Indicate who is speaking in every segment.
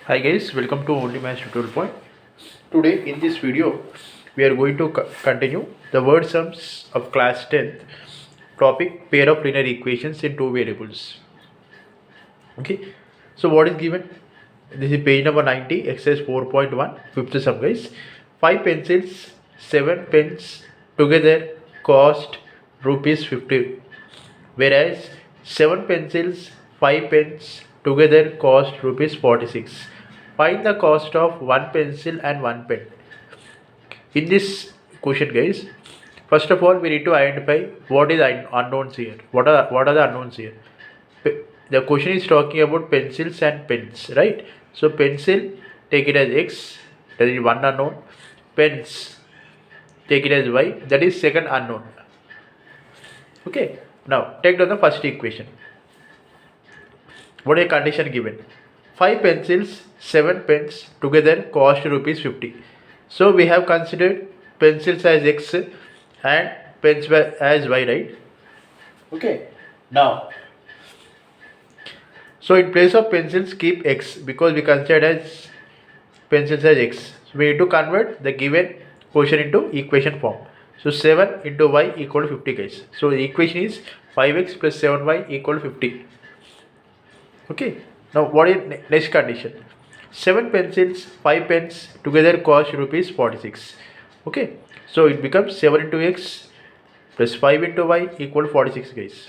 Speaker 1: Hi guys, welcome to Only Maths Tutorial Point. Today in this video, we are going to continue the word sums of class 10th topic pair of linear equations in two variables. Okay, so what is given? This is page number 90, exercise 4.1, fifth sum guys. 5 pencils, 7 pens together cost rupees 50, whereas 7 pencils, 5 pens together cost rupees 46. Find the cost of one pencil and one pen. In this question guys, first of all we need to identify what is unknowns here. What are the unknowns here? The question is talking about pencils and pens, right? So pencil, take it as x, that is one unknown. Pens, take it as y, that is second unknown. Okay, now take down the first equation. What is a condition given? 5 pencils, 7 pens together cost rupees 50. So we have considered pencils as x and pens as y, right? Okay. Now, so in place of pencils, keep x because we consider as pencils as x. So we need to convert the given quotient into equation form. So 7 into y equal to 50 guys. So the equation is 5x plus 7y equal to 50. Okay. Now what is next condition? 7 pencils, 5 pens together cost rupees 46. Okay. So it becomes 7 into x plus 5 into y equal to 46 guys.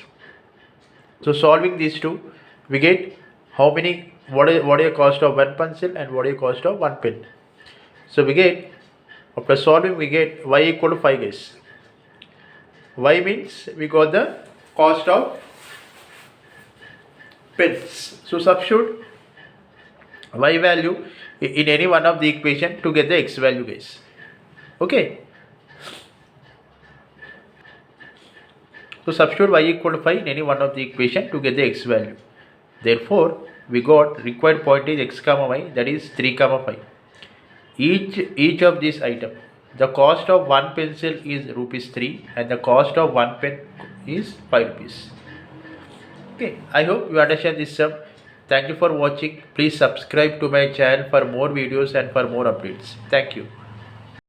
Speaker 1: So solving these two, we get how many, what is the cost of one pencil and what is the cost of one pen. So we get, after solving we get y equal to 5 guys. Y means we got the cost of pens. So substitute y value in any one of the equation to get the x value guys. Okay. So substitute y equal to 5 in any one of the equation to get the x value. Therefore, we got required point is x comma y, that is 3 comma 5. Each of this item, the cost of one pencil is rupees 3 and the cost of one pen is 5 rupees. Okay, I hope you understand this sum. Thank you for watching. Please subscribe to my channel for more videos and for more updates. Thank you.